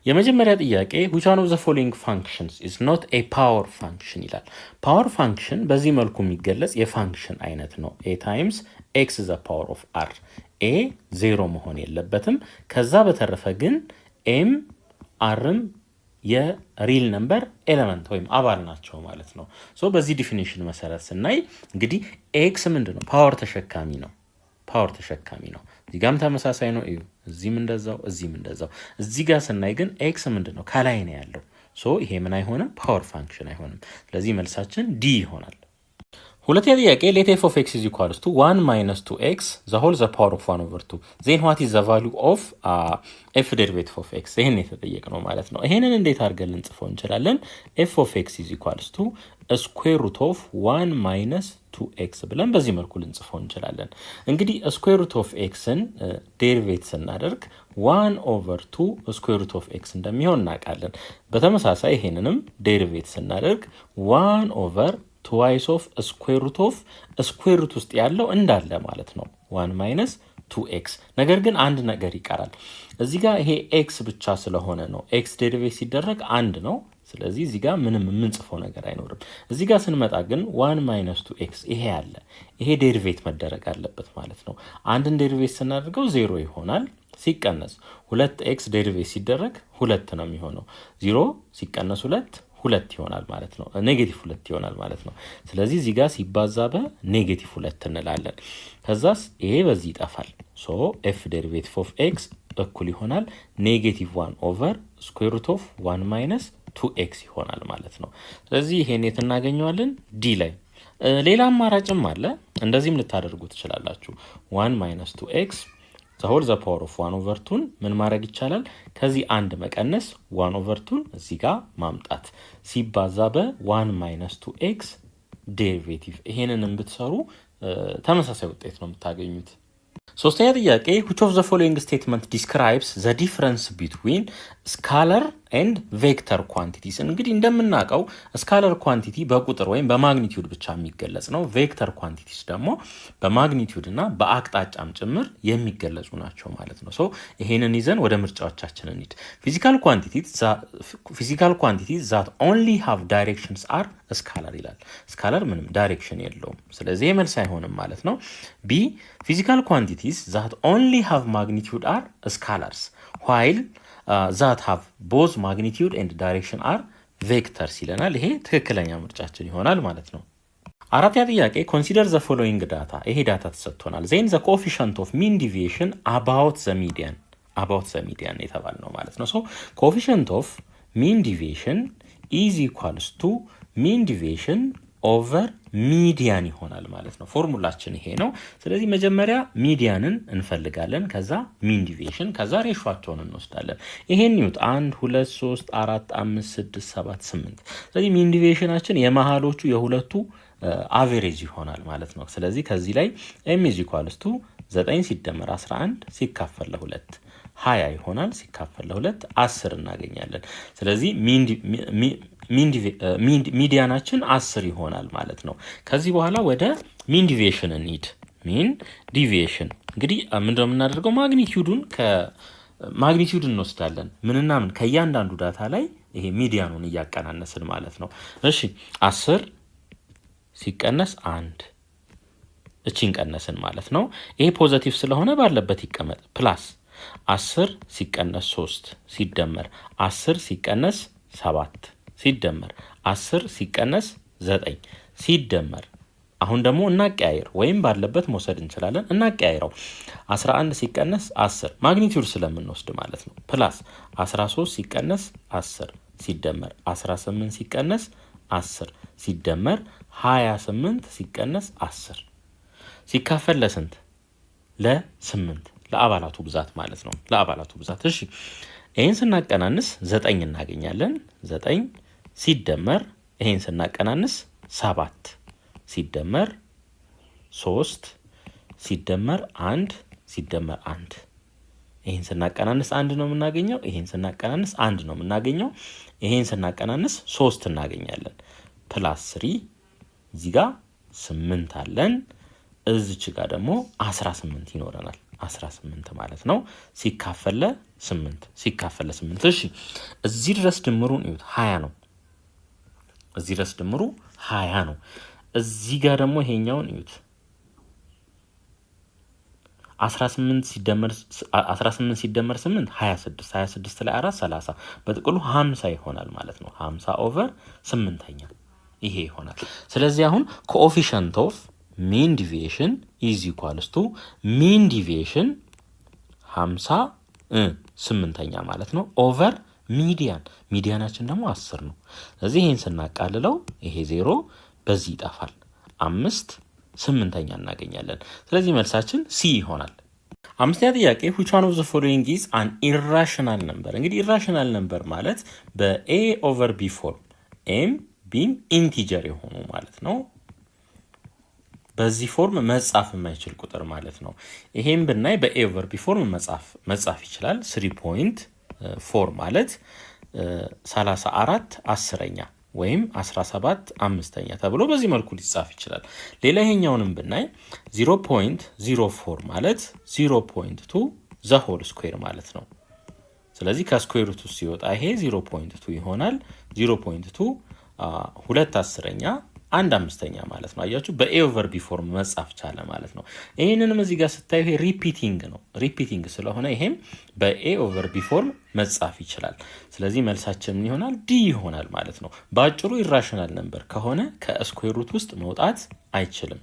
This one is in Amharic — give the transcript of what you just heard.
የመጀመሪያ ጥያቄ which one of the following functions is not a power function ይላል። power function በዚህ መልኩ የሚገለጽ የፋንክሽን አይነት ነው። a times x is the power of r a 0 መሆን የለበትም። ከዛ በተረፈ ግን m rም የሪል ነምበር ኤሌመንት ወይም አባል ናቸው ማለት ነው። ሶ በዚህ ዲፊኒሽን መሰረት ስናይ እንግዲህ x ምንድነው? ፓወር ተሸካሚ ነው። ፓወር ተሸካሚ ነው። እዚህ ጋርም ተመሳሳይ ነው። እዩ እዚህም እንደዛው እዚህም እንደዛው። እዚህ ጋር ስናይ ግን ኤክስ ምንድነው? ከላይ ነው ያለው። ሶ ይሄ ምን አይሆንም? ፓወር ፋንክሽን አይሆንም። ስለዚህ መልሳችን ዲ ይሆናል። ሁለተኛ ጥያቄ let f of x is equals to 1 minus 2x the whole the power of 1 over 2 then what is the value of f derivative of x ይሄን የተጠየቅነው ማለት ነው። ይሄንን እንዴት አድርገን ልንጽፈው እንችላለን? f of x is equals to square root of 1 minus 2x ብለን በዚህ መልኩ ልንጽፈው እንችላለን። እንግዲህ square root of x-ን ዴሪቬት ስናደርግ 1 over 2 square root of x እንደሚሆን እናውቃለን። በተመሳሳይ ይሄንንም ዴሪቬት ስናደርግ 1 over twice of square root of square root ውስጥ ያለው እንዳለ ማለት ነው 1 minus 2x። ነገር ግን አንድ ነገር ይቀራል። እዚህ ጋር ይሄ x ብቻ ስለሆነ ነው x ዴሪቬት ሲደረግ አንድ ነው። ስለዚህ እዚህ ጋር ምንም የምንጽፈው ነገር አይኖርም። እዚህ ጋር ስንመጣ ግን 1 minus 2x ይሄ አለ። ይሄ ዴሪቬት መደረግ አለበት ማለት ነው። አንድን ዴሪቬት ስናደርገው 0 ይሆናል። ሲቀነስ 2x ዴሪቬት ሲደረግ 2 ነው የሚሆነው። 0 ሲቀነስ 2 ይሆናል ማለት ነው። ኔጌቲቭ 2 ይሆናል ማለት ነው። ስለዚህ እዚህ ጋር ሲባዛ በኔጌቲቭ 2 እንላለን። ከዛስ ይሄ በዚህ ይጠፋል። ሶ f derivative of x እኩል ይሆናል ኔጌቲቭ 1 ኦቨር ስኩዌር ሩት ኦፍ 1 ማይነስ 2x ይሆናል ማለት ነው። ስለዚህ ይሄን የት እናገኘዋለን? ዲ ላይ። ሌላ አማራጭም አለ። እንደዚህም ልታደርጉ ትችላላችሁ። 1 minus 2x the whole the power of 1 over 2 ምን ማድረግ ይቻላል? ከዚህ አንድ መቀነስ 1 over 2 እዚህ ጋር ማምጣት ሲባዛ በ1 minus 2x ዴሪቬቲቭ። ይሄንንም ብትሰሩ ተመሳሳይ ውጤት ነው የምታገኙት። ሶስተኛ ጥያቄ which of the following statement describes the difference between scalar and vector quantities? እንግዲህ እንደምናውቀው scalar quantity በቁጥር ወይም በማግኒቲዩድ ብቻ የሚገለጽ ነው። vector quantities ደግሞ በማግኒቲዩድ እና በአቅጣጫም ጭምር የሚገለጹ ናቸው ማለት ነው። ሶ ይሄንን ይዘን ወደ ምርጫዎቻችን እንሂድ። physical quantities that only have directions are scalar ይላል። scalar ምንም ዳይሬክሽን የለውም። ስለዚህ መልስ አይሆንም ማለት ነው። b physical quantities that only have magnitude are scalars while that have both magnitude and direction are vectors ይለናል። ይሄ ትክክለኛ ምርጫችን ይሆናል ማለት ነው። አራተኛ ጥያቄ consider the following data። ይሄ ዳታ ተሰጥቶናል። then the coefficient of mean deviation about the median የተባልነው ማለት ነው። so coefficient of mean deviation is equals to mean deviation over ሚዲያን ይሆናል ማለት ነው። ፎርሙላችን ይሄ ነው። ስለዚህ መጀመሪያ ሚዲያንን እንፈልጋለን፣ ከዛ ሚን ዲቪዬሽን፣ ከዛ ሬሾአቸውን እንወስዳለን። ይሄን ይሁት 1 2 3 4 5 6 7 8። ስለዚህ ሚን ዲቪዬሽናችን የመሃሎቹ የሁለቱ አቨሬጅ ይሆናል ማለት ነው። ስለዚህ ከዚህ ላይ m is equals to 9 ሲደመር 11 ሲካፈል ለ2 20 ይሆናል። ሲካፈል ለ2 10 እናገኛለን። ስለዚህ ሚዲያናችን 10 ይሆናል ማለት ነው። ከዚህ በኋላ ወደ ሚን ዲቪዬሽን እንሂድ። ሚን ዲቪዬሽን እንግዲህ ምንድነው የምናደርገው? ማግኒቲዩድ እንወስዳለን። ምንና ምን ከእያንዳንዱ ዳታ ላይ ይሄ ሚዲያኑን እያቀናነስን ማለት ነው። እሺ 10 ሲቀነስ 1 እቺን ቀነስን ማለት ነው። ይሄ ፖዚቲቭ ስለሆነ ባለበት ይቀመጥ። ፕላስ 10 ሲቀነስ 3 ሲደመር 10 ሲቀነስ 7 ሲደመር 10 ሲቀነስ 9 ሲደመር አሁን ደግሞ እናቀያይር ወይም ባለበት መውሰድ እንችላለን። እናቀያይረው 11 ሲቀነስ 10 ማግኒቲዩድ ስለምንወስድ ማለት ነው። ፕላስ 13 ሲቀነስ 10 ሲደመር 18 ሲቀነስ 10 ሲደመር 28 ሲቀነስ 10 ሲካፈል ለስንት? ለ8 ለአባላቱ ብዛት ማለት ነው። ለአባላቱ ብዛት። እሺ ይሄን ስናቀናንስ 9 እናገኛለን። 9 ሲደመር ይሄን ስናቀናንስ 7 ሲደመር 3 ሲደመር 1 ሲደመር 1 ይሄን ስናቀናንስ 1 ነው የምናገኘው። ይሄን ስናቀናንስ 1 ነው የምናገኘው። ይሄን ስናቀናንስ 3 እናገኛለን። ፕላስ 3 እዚህ ጋር 8 አለን። እዚች ጋር ደግሞ 18 ይኖረናል። 18 ማለት ነው ሲካፈል ለ8 እሺ እዚህ ድረስ ድምሩን እዩት 20 ነው እዚህ ድረስ ድምሩ 20 ነው እዚህ ጋር ደግሞ ይሄኛውን እዩት 18 ሲደመር 8 26 ላይ 4 30 በጥቅሉ 50 ይሆናል ማለት ነው 50 ኦቨር 8ኛ ይሄ ይሆናል ስለዚህ አሁን coefficient of mean deviation is equals to mean deviation 58ኛ ማለት ነው ኦቨር ሚዲያናችን ደግሞ 10 ነው ስለዚህ ይሄን ስናቃልለው ይሄ 0 በዚህ ይጣፋል 5 8ኛ እናገኛለን ስለዚህ መልሳችን C ይሆናል አምስተኛ ጥያቄ which one of the following is an irrational number እንግዲህ irrational number ማለት በa over b form m being integer የሆኑ ማለት ነው በዚህ ፎርም መጻፍ የማይችል ቁጥር ማለት ነው ይሄን ብናይ በa over b form መጻፍ ይችላል 3.4 ማለት 34 10ኛ ወይም 17 5ኛ ተብሎ በዚህ መልኩ ሊጻፍ ይችላል ሌላ ይሄኛውንም ብናይ 0.04 ማለት 0.2 the whole square ማለት ነው ስለዚህ ከስኩዌር ሩት ሲወጣ ይሄ 0.2 ይሆናል 0.2 2 10ኛ 1 5ኛ ማለት ነው አያችሁ በa over b form መጻፍ ቻለ ማለት ነው ይሄንንም እዚህ ጋር ስታዩ ይሄ ሪፒቲንግ ስለሆነ ይሄም በa over b form መጻፍ ይችላል ስለዚህ መልሳችን ምን ይሆናል d ይሆናል ማለት ነው ባጭሩ ኢራሽናል ነምበር ከሆነ ከስኩዌር ሩት ውስጥ መውጣት አይችልም